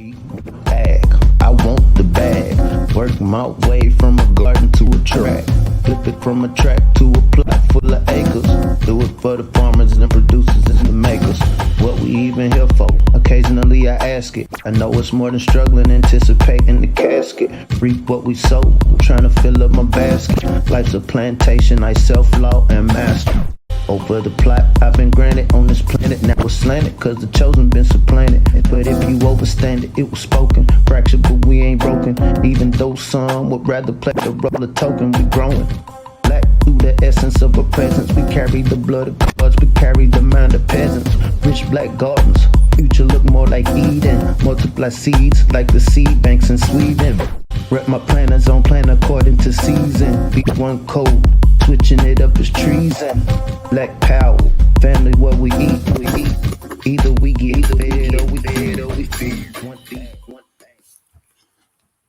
Bag, I want the bag. Work my way from a garden to a track. Flip it from a track to a plot full of acres. Do it for the farmers and producers and the makers. What we even here for? Occasionally I ask it. I know it's more than struggling, anticipating the casket. Reap what we sow, trying to fill up my basket. Life's a plantation, I self-law and master. Over the plot I've been granted on this planet. Now it's slanted, cause the chosen been supplanted. But if you overstand it, it was spoken. Fractured, but we ain't broken. Even though some would rather play the role of token, we growing. Black through the essence of a presence. We carry the blood of gods, we carry the mind of peasants. Rich black gardens, future look more like Eden. Multiply seeds like the seed banks in Sweden. Rep my planners on plan according to season. B1 code, switching it up is treason. Black power, family what we eat. Either we get fed or we feed.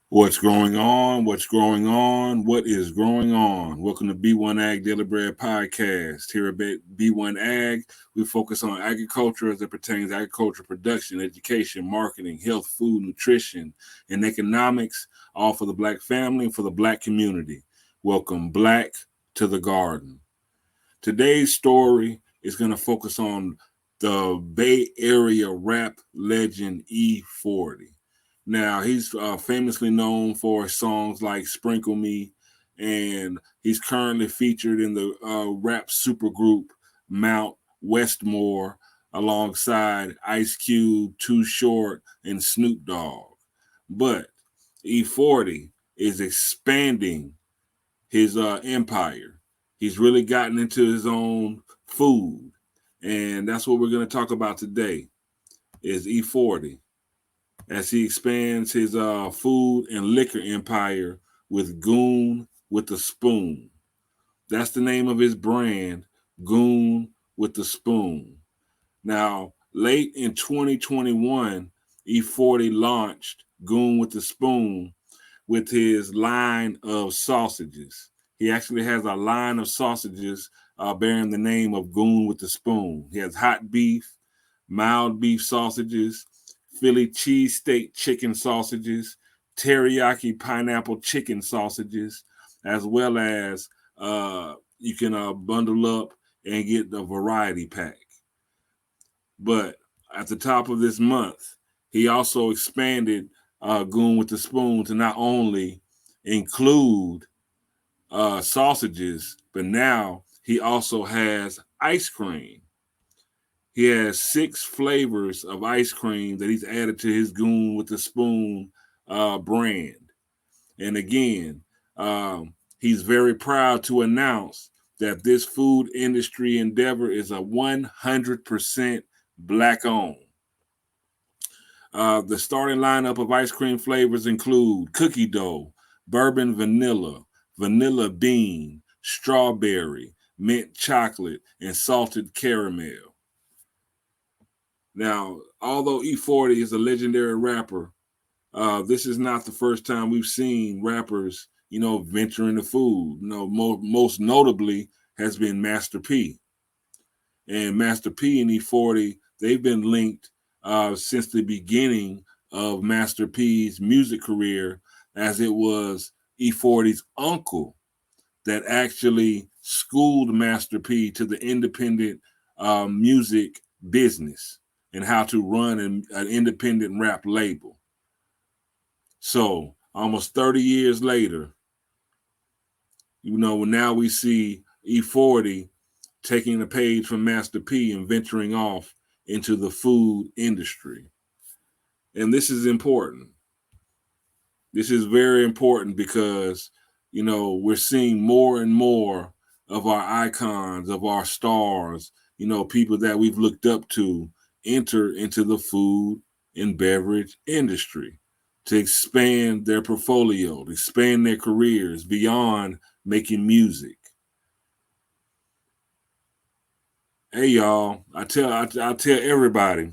What's going on? What's going on? What is going on? Welcome to B1AG Daily Bread Podcast. Here at B1AG, we focus on agriculture as it pertains to agriculture production, education, marketing, health, food, nutrition, and economics, all for the Black family and for the Black community. Welcome Black to the garden. Today's story is going to focus on the Bay Area rap legend E40. Now, he's famously known for songs like Sprinkle Me, and he's currently featured in the rap supergroup Mount Westmore alongside Ice Cube, Too Short, and Snoop Dogg. But E40 is expanding his empire. He's really gotten into his own food, and that's what we're going to talk about today is E40 as he expands his food and liquor empire with Goon With A Spoon. That's the name of his brand, Goon With A Spoon. Now, late in 2021, E40 launched Goon With A Spoon with his line of sausages. He actually has a line of sausages bearing the name of Goon With A Spoon. He has hot beef, mild beef sausages, Philly cheesesteak chicken sausages, teriyaki pineapple chicken sausages, as well as you can bundle up and get the variety pack. But at the top of this month, he also expanded Goon With A Spoon to not only include sausages, but now he also has ice cream. He has 6 flavors of ice cream that he's added to his Goon With A Spoon brand. And again, he's very proud to announce that this food industry endeavor is a 100% Black owned. The starting lineup of ice cream flavors include cookie dough, bourbon vanilla, vanilla bean, strawberry, mint chocolate, and salted caramel. Now, although E40 is a legendary rapper, this is not the first time we've seen rappers, venture into food. Most notably has been Master P. And Master P and E40, they've been linked since the beginning of Master P's music career, as it was E40's uncle that actually schooled Master P to the independent music business and how to run an independent rap label. So almost 30 years later, now we see E40 taking the page from Master P and venturing off into the food industry. And this is important. This is very important because, we're seeing more and more of our icons, of our stars, people that we've looked up to enter into the food and beverage industry to expand their portfolio, to expand their careers beyond making music. Hey, y'all, I tell everybody,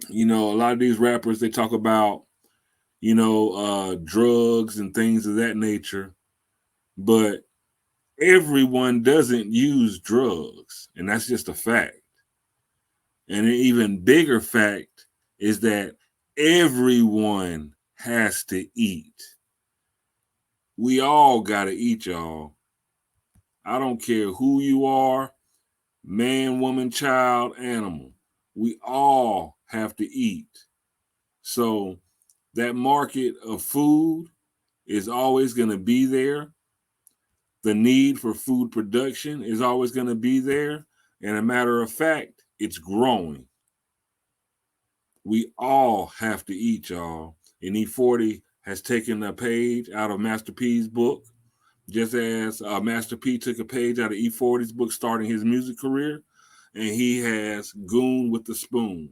a lot of these rappers, they talk about, drugs and things of that nature, but everyone doesn't use drugs, and that's just a fact. And an even bigger fact is that Everyone has to eat. We all got to eat, y'all. I don't care who you are, man, woman, child, animal. We all have to eat. So that market of food is always going to be there. The need for food production is always going to be there. And a matter of fact, it's growing. We all have to eat, y'all. And E40 has taken a page out of Master P's book, just as Master P took a page out of E40's book starting his music career. And he has Goon with a Spoon.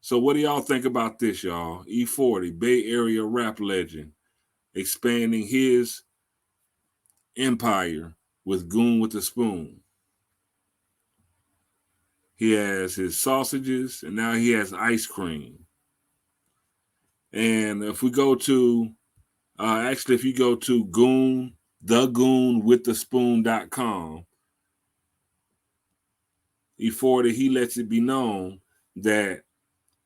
So what do y'all think about this, y'all? E40, Bay Area rap legend, expanding his empire with Goon with a Spoon. He has his sausages, and now he has ice cream. And if we go to, if you go to thegoonwithaspoon.com, E40, he lets it be known that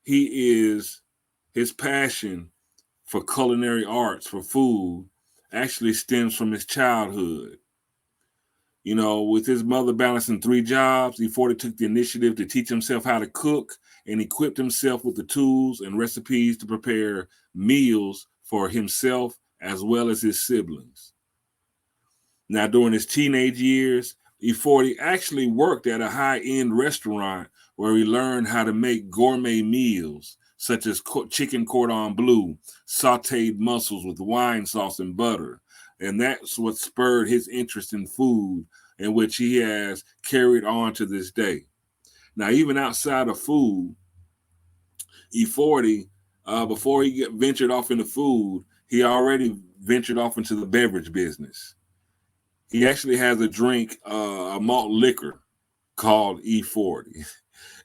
his passion for culinary arts, for food, actually stems from his childhood. You know, with his mother balancing 3 jobs, E40 took the initiative to teach himself how to cook and equipped himself with the tools and recipes to prepare meals for himself as well as his siblings. Now, during his teenage years, E40 actually worked at a high-end restaurant where he learned how to make gourmet meals such as chicken cordon bleu, sauteed mussels with wine sauce and butter. And that's what spurred his interest in food, in which he has carried on to this day. Now, even outside of food, E40, before he ventured off into food, he already ventured off into the beverage business. He actually has a drink, a malt liquor called E40.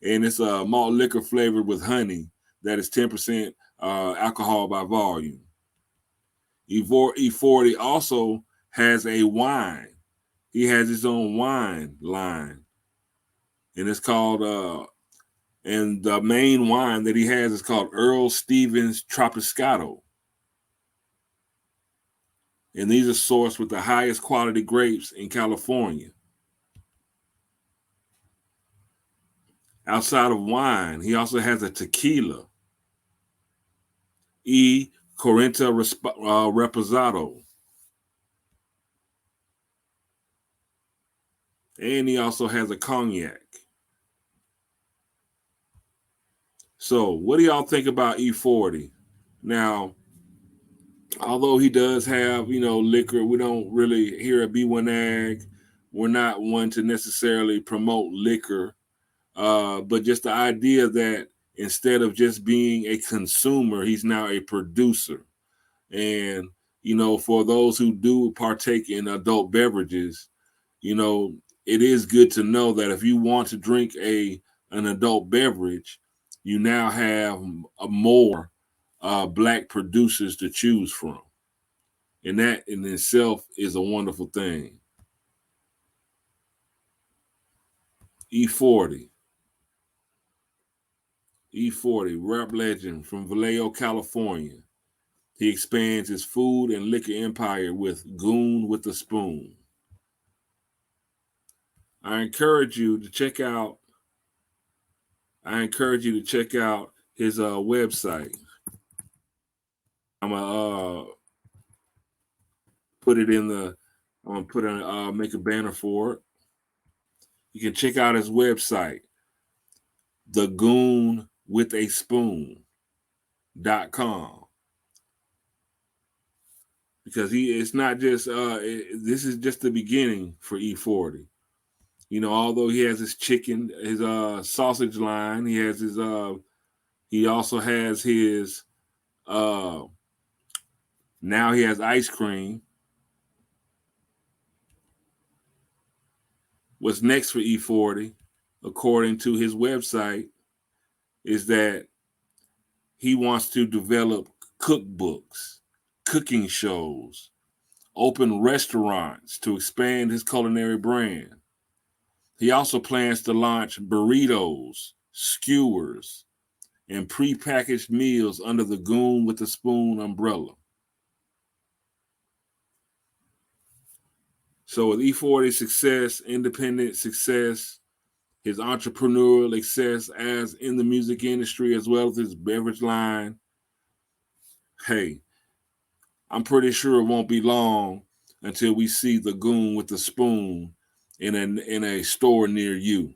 And it's a malt liquor flavored with honey that is 10% alcohol by volume. E40 also has a wine. He has his own wine line. And it's called, and the main wine that he has is called Earl Stevens Tropiscato. And these are sourced with the highest quality grapes in California. Outside of wine, he also has a tequila, E. Corrienta Reposado. And he also has a cognac. So what do y'all think about E40? Now, although he does have, liquor, we don't really here at B1AG, we're not one to necessarily promote liquor, but just the idea that instead of just being a consumer, he's now a producer. And, for those who do partake in adult beverages, it is good to know that if you want to drink an adult beverage, you now have more Black producers to choose from. And that in itself is a wonderful thing. E40, rap legend from Vallejo, California. He expands his food and liquor empire with Goon with a Spoon. I encourage you to check out his website. I'm gonna make a banner for it. You can check out his website, thegoonwithaspoon.com. Because it's not just this is just the beginning for E40. Although he has his sausage line, he also has his now he has ice cream. What's next for E40, according to his website, is that he wants to develop cookbooks, cooking shows, open restaurants to expand his culinary brand. He also plans to launch burritos, skewers, and prepackaged meals under the Goon with a Spoon umbrella. So with E40's success, independent success, his entrepreneurial success as in the music industry, as well as his beverage line, hey, I'm pretty sure it won't be long until we see the Goon with the Spoon in a store near you.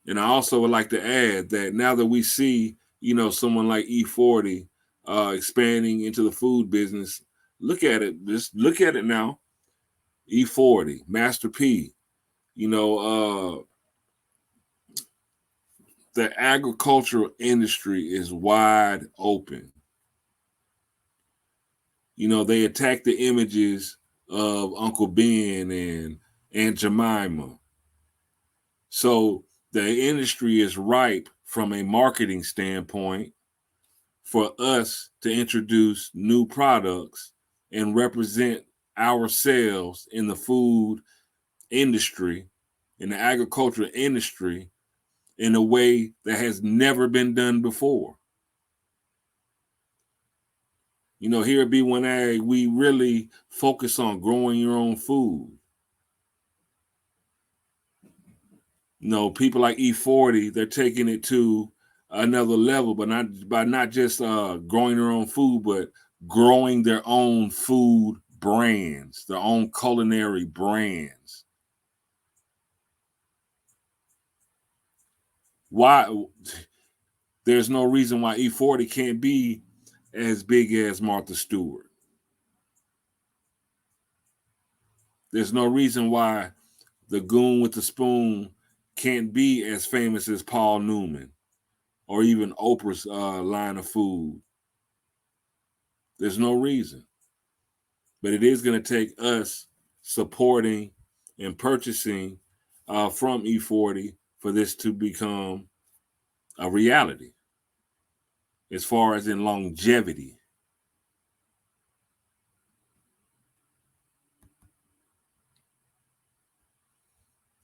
And I also would like to add that now that we see, someone like E40 expanding into the food business, look at it. Just look at it now. E40, Master P, the agricultural industry is wide open. They attack the images of Uncle Ben and Aunt Jemima. So the industry is ripe from a marketing standpoint for us to introduce new products and represent ourselves in the food industry, in the agricultural industry, in a way that has never been done before. Here at B1AG, we really focus on growing your own food. People like E40, they're taking it to another level, but not just growing their own food, but growing their own food brands, their own culinary brands. Why? There's no reason why E40 can't be as big as Martha Stewart. There's no reason why the Goon with the Spoon can't be as famous as Paul Newman or even Oprah's line of food. There's no reason. But it is going to take us supporting and purchasing from E40 for this to become a reality as far as in longevity.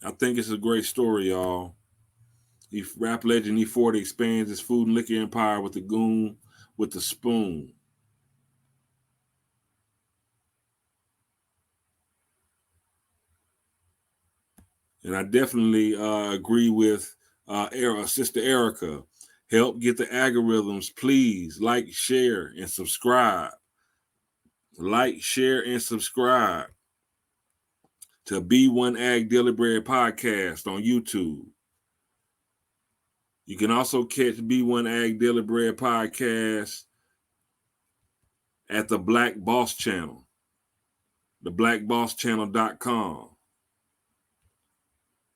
I think it's a great story, y'all. Rap legend E40 expands his food and liquor empire with the Goon with the Spoon. And I definitely agree with Sister Erica. Help get the algorithms. Please like, share, and subscribe. Like, share, and subscribe to B1AG Daily Bread Podcast on YouTube. You can also catch B1AG Daily Bread Podcast at the Black Boss Channel, theblackbosschannel.com.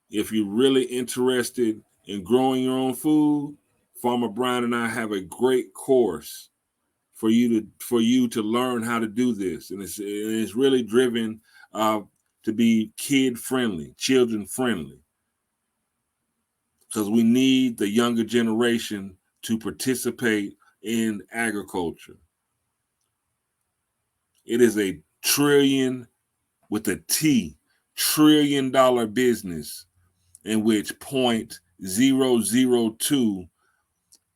If you're really interested in growing your own food, Farmer Brian and I have a great course for you to learn how to do this, and it's really driven to be kid friendly, children friendly, because we need the younger generation to participate in agriculture. It is a trillion with a T, $1 trillion business in which 0.002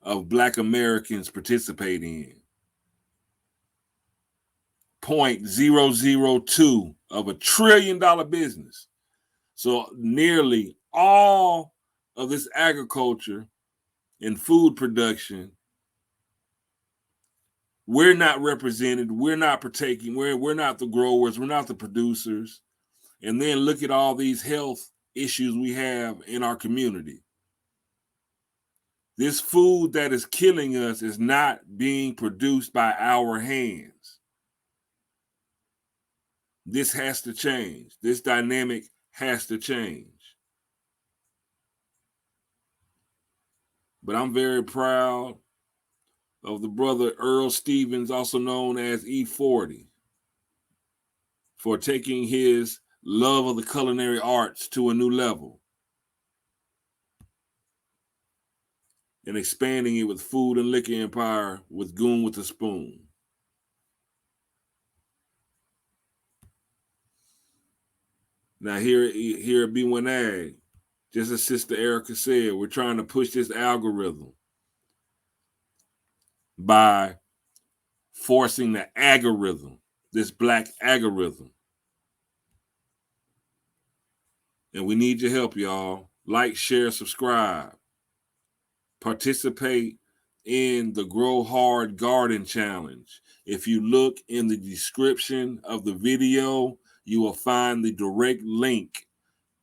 of Black Americans participate in. 0.002 of $1 trillion business. So nearly all of this agriculture and food production, we're not represented, we're not partaking, we're not the growers, we're not the producers. And then look at all these health issues we have in our community. This food that is killing us is not being produced by our hands. This has to change. This dynamic has to change. But I'm very proud of the brother Earl Stevens, also known as E40, for taking his love of the culinary arts to a new level and expanding it with food and liquor empire with Goon with a Spoon. Now here at B1AG, just as Sister Erica said, we're trying to push this algorithm by forcing the algorithm, this black algorithm. And we need your help, y'all. Like, share, subscribe. Participate in the Grow Hard Garden Challenge. If you look in the description of the video, you will find the direct link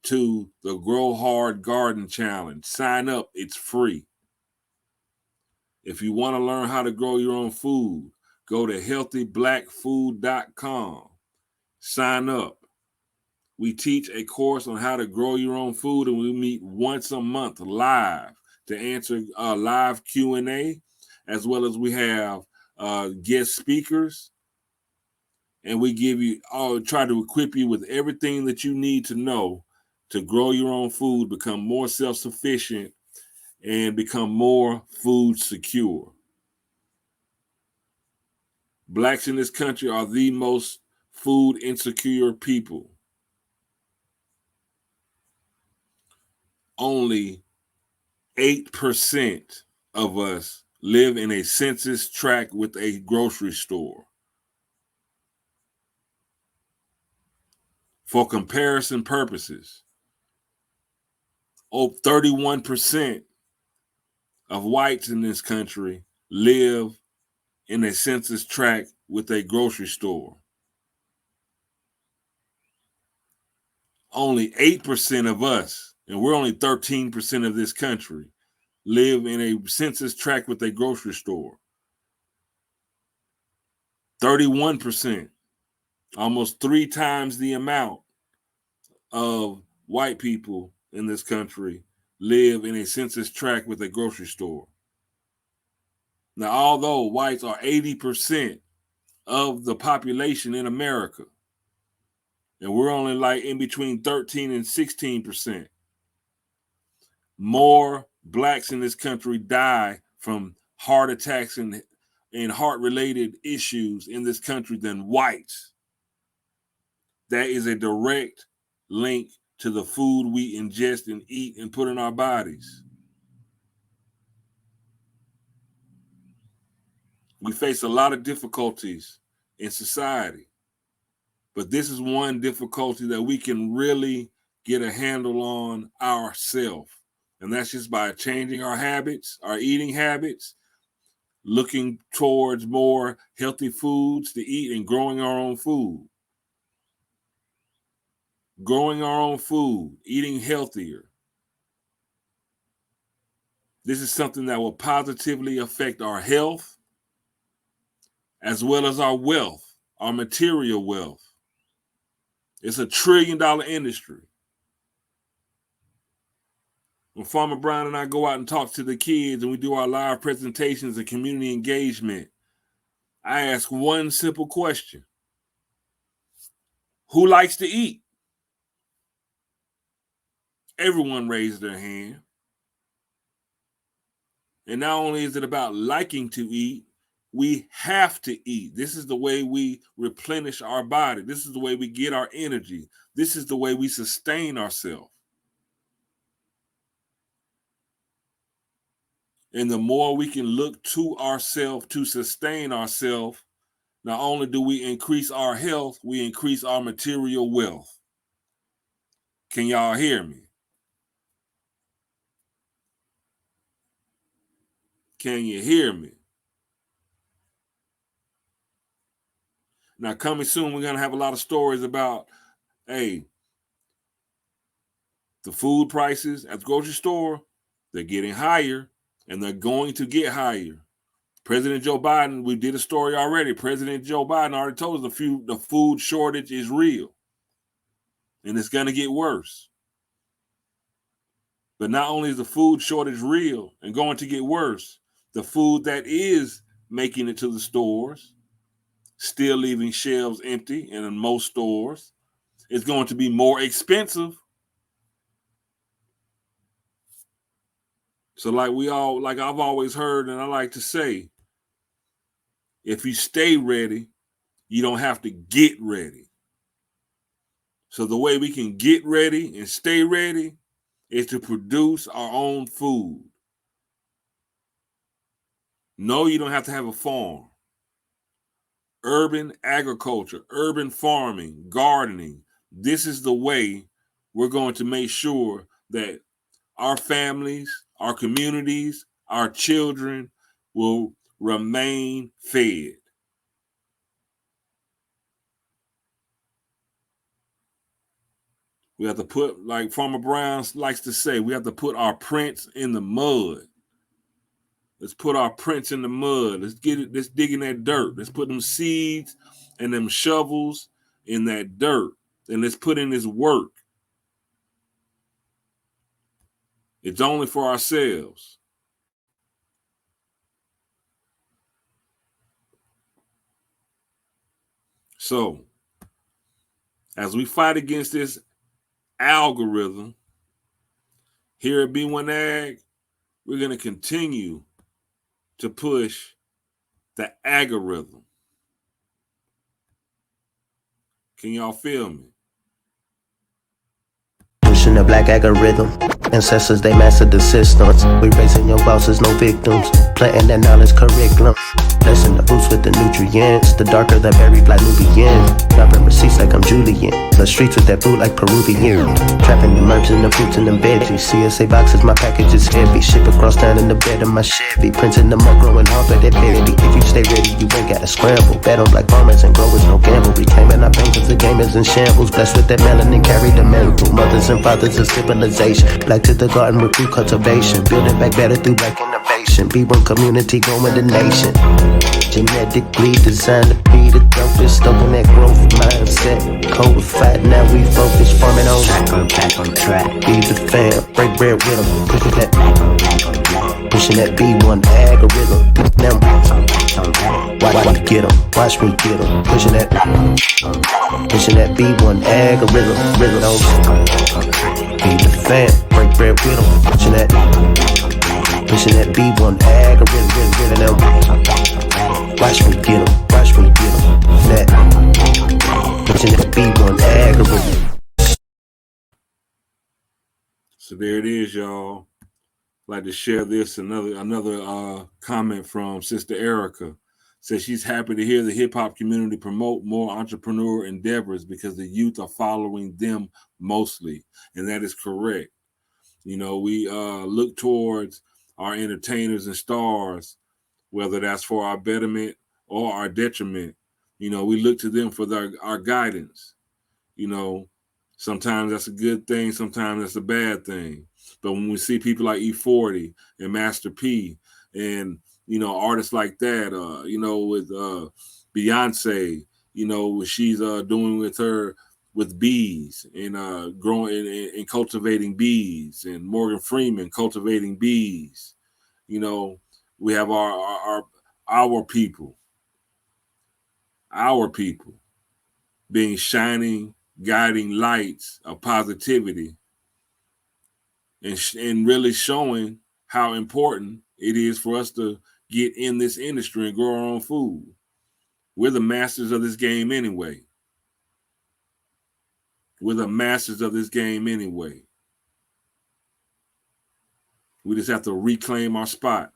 to the Grow Hard Garden Challenge. Sign up, it's free. If you want to learn how to grow your own food, go to healthyblackfood.com. Sign up. We teach a course on how to grow your own food, and we meet once a month live to answer live Q&A, as well as we have guest speakers, and we give you try to equip you with everything that you need to know to grow your own food, become more self-sufficient, and become more food secure. Blacks in this country are the most food insecure people. Only 8% of us live in a census tract with a grocery store. For comparison purposes, 31% of whites in this country live in a census tract with a grocery store. Only 8% of us, and we're only 13% of this country, live in a census tract with a grocery store. 31%, almost 3 times the amount of white people in this country live in a census tract with a grocery store. Now, although whites are 80% of the population in America, and we're only like in between 13 and 16%, more blacks in this country die from heart attacks and heart-related issues in this country than whites. That is a direct link to the food we ingest and eat and put in our bodies. We face a lot of difficulties in society, but this is one difficulty that we can really get a handle on ourselves. And that's just by changing our habits, our eating habits, looking towards more healthy foods to eat, and growing our own food. Growing our own food, eating healthier. This is something that will positively affect our health, as well as our wealth, our material wealth. It's a $1 trillion industry. When Farmer Brown and I go out and talk to the kids and we do our live presentations and community engagement, I ask one simple question. Who likes to eat? Everyone raised their hand. And not only is it about liking to eat, we have to eat. This is the way we replenish our body. This is the way we get our energy. This is the way we sustain ourselves. And the more we can look to ourselves to sustain ourselves, not only do we increase our health, we increase our material wealth. Can y'all hear me? Can you hear me? Now, coming soon, we're going to have a lot of stories about, the food prices at the grocery store, they're getting higher, and they're going to get higher. President Joe Biden, we did a story already. President Joe Biden already told us the food shortage is real, and it's going to get worse. But not only is the food shortage real and going to get worse, the food that is making it to the stores, still leaving shelves empty in most stores, is going to be more expensive. So like I've always heard, and I like to say, if you stay ready, you don't have to get ready. So the way we can get ready and stay ready is to produce our own food. No, you don't have to have a farm. Urban agriculture, urban farming, gardening. This is the way we're going to make sure that our families, our communities, our children will remain fed. We have to put, like Farmer Brown likes to say, we have to put our prints in the mud. Let's put our prints in the mud. Let's dig in that dirt. Let's put them seeds and them shovels in that dirt. And let's put in this work. It's only for ourselves. So, as we fight against this algorithm, here at B1AG, we're going to continue to push the algorithm. Can y'all feel me? Pushing the black algorithm. Ancestors, they mastered the systems. We raising young bosses, no victims. Planting that knowledge curriculum. Blessing the boots with the nutrients. The darker the berry, black Nubian. Dropping receipts like I'm Julian. The streets with that food like Peruvian. Trapping the merch and the fruits and the veggies. CSA boxes, my package is heavy. Ship across town in the bed of my Chevy. Printing them up, growing hard, but they baby. If you stay ready, you ain't gotta scramble. Bet on black farmers and growers, no gamble. Reclaiming our pain cause the game is in shambles. Blessed with that melanin, carry the miracle. Mothers and fathers of civilization. Black to the garden with food cultivation. Building back better through black innovation. B1 community growing the nation. Genetically designed to be the dopest. Stoking that growth mindset. Codified, now we focus. Farming on track on track. Feed the fam, break bread with them. Pushing that B1 algorithm. Now watch me get them, watch me get them. Pushing that B1 algorithm. Feed the fam, break bread with them. Pushing that B1 algorithm. Watch me get them, watch me get them. Pushing that B1 algorithm. So there it is, y'all. I'd like to share this. Another comment from Sister Erica. Says she's happy to hear the hip-hop community promote more entrepreneur endeavors because the youth are following them mostly. And that is correct. You know, we look towards our entertainers and stars, whether that's for our betterment or our detriment. You know, we look to them for our guidance. You know, sometimes that's a good thing, sometimes that's a bad thing. But when we see people like E40 and Master P and, you know, artists like that, you know, with Beyonce, you know, what she's doing with bees and growing and cultivating bees, and Morgan Freeman cultivating bees. You know, we have our people being shining, guiding lights of positivity and really showing how important it is for us to get in this industry and grow our own food. We're the masters of this game anyway. We just have to reclaim our spot.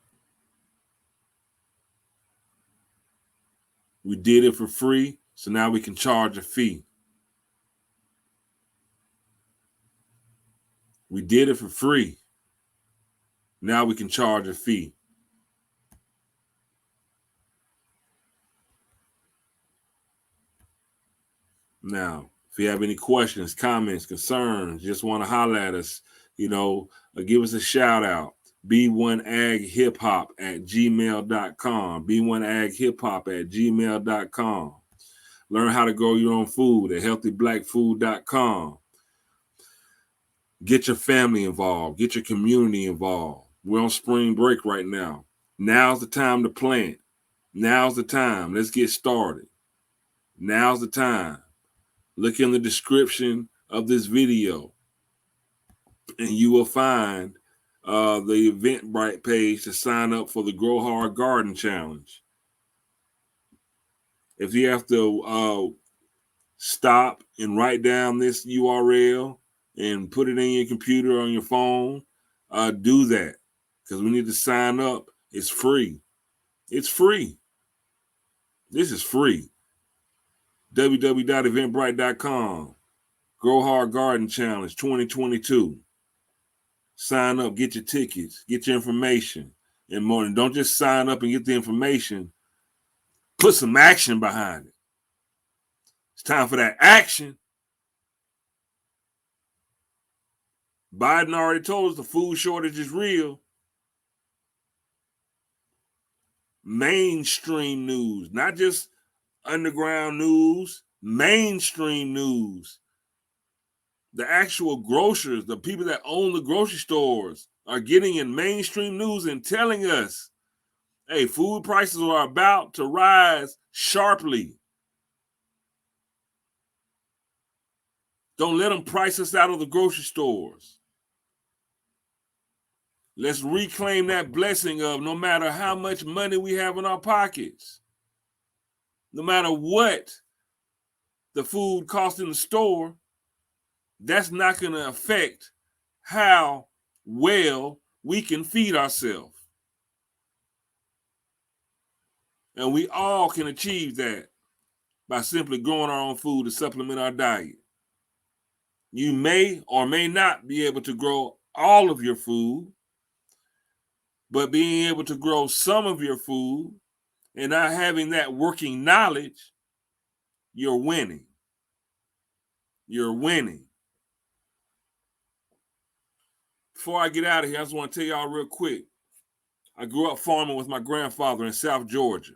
We did it for free, so now we can charge a fee. We did it for free. Now we can charge a fee. Now, if you have any questions, comments, concerns, just want to holler at us, you know, give us a shout out. B1AgHipHop@gmail.com. B1AgHipHop@gmail.com. Learn how to grow your own food at healthyblackfood.com. Get your family involved. Get your community involved. We're on spring break right now. Now's the time to plant. Now's the time. Let's get started. Now's the time. Look in the description of this video, and you will find the Eventbrite page to sign up for the Grow Hard Garden Challenge. If you have to stop and write down this URL and put it in your computer or on your phone, do that, because we need to sign up. It's free. It's free. This is free. www.eventbrite.com. Grow Hard Garden Challenge 2022. Sign up, get your tickets, get your information, and more. And don't just sign up and get the information. Put some action behind it. It's time for that action. Biden already told us the food shortage is real. Mainstream news, not just underground news, mainstream news. The actual grocers, the people that own the grocery stores, are getting in mainstream news and telling us, hey, food prices are about to rise sharply. Don't let them price us out of the grocery stores. Let's reclaim that blessing of no matter how much money we have in our pockets, no matter what the food costs in the store, that's not going to affect how well we can feed ourselves. And we all can achieve that by simply growing our own food to supplement our diet. You may or may not be able to grow all of your food, but being able to grow some of your food and not having that working knowledge, you're winning. You're winning. Before I get out of here, I just want to tell y'all real quick. I grew up farming with my grandfather in South Georgia,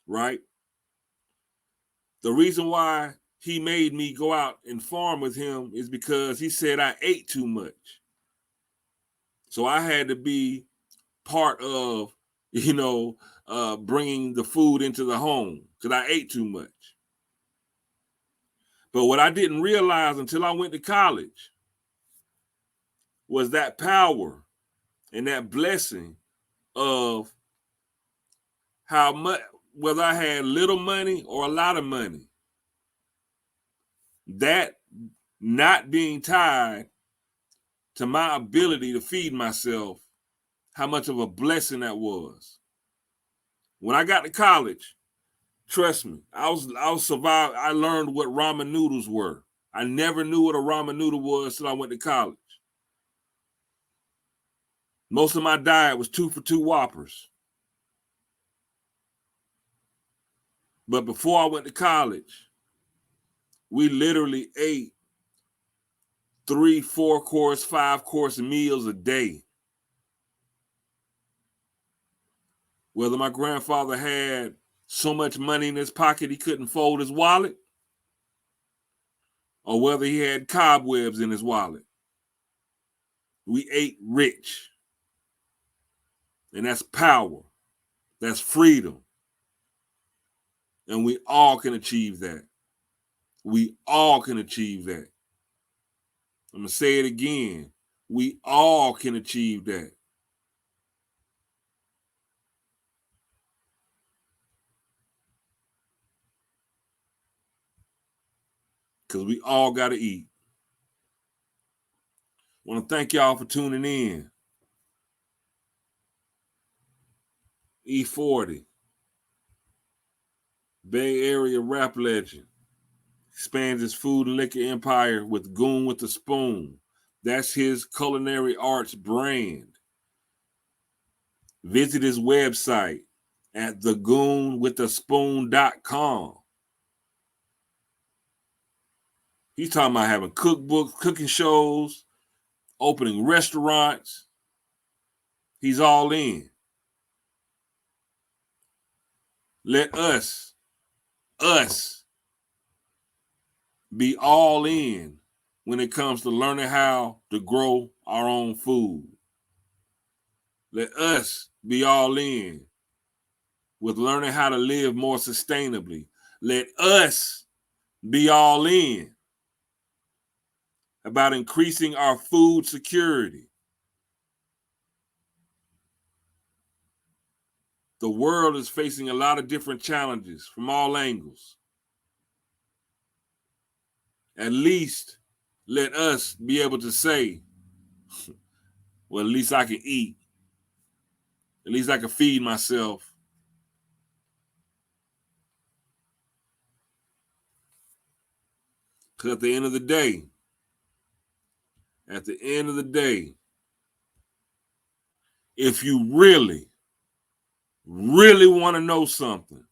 right? The reason why he made me go out and farm with him is because he said I ate too much. So I had to be part of, bringing the food into the home because I ate too much. But what I didn't realize until I went to college was that power and that blessing of how much, whether I had little money or a lot of money, that not being tied to my ability to feed myself, how much of a blessing that was. When I got to college, trust me, I was survived. I learned what ramen noodles were. I never knew what a ramen noodle was till I went to college. Most of my diet was 2 for 2 Whoppers. But before I went to college, we literally ate 3, 4 course, 5 course meals a day. Whether my grandfather had so much money in his pocket he couldn't fold his wallet, or whether he had cobwebs in his wallet, we ate rich. And that's power. That's freedom. And we all can achieve that. We all can achieve that. I'm going to say it again. We all can achieve that. Because we all got to eat. I want to thank y'all for tuning in. E40, Bay Area rap legend, expands his food and liquor empire with Goon With A Spoon. That's his culinary arts brand. Visit his website at thegoonwithaspoon.com. He's talking about having cookbooks, cooking shows, opening restaurants. He's all in. Let us be all in when it comes to learning how to grow our own food. Let us be all in with learning how to live more sustainably. Let us be all in about increasing our food security. The world is facing a lot of different challenges from all angles. At least let us be able to say, well, at least I can eat. At least I can feed myself. Because at the end of the day, if you really want to know something,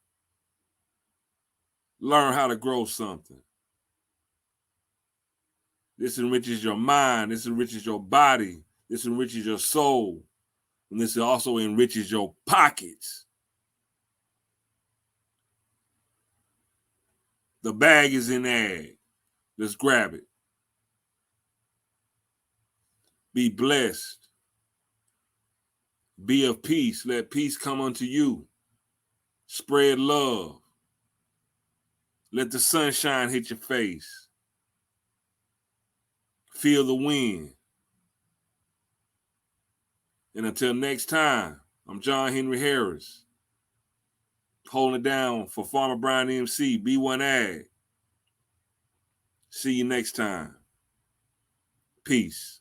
learn how to grow something. This enriches your mind. This enriches your body. This enriches your soul. And this also enriches your pockets. The bag is in ag. Let's grab it. Be blessed. Be of peace. Let peace come unto you. Spread love. Let the sunshine hit your face. Feel the wind. And until next time, I'm John Henry Harris, holding it down for Farmer Brian MC, B1AG. See you next time. Peace.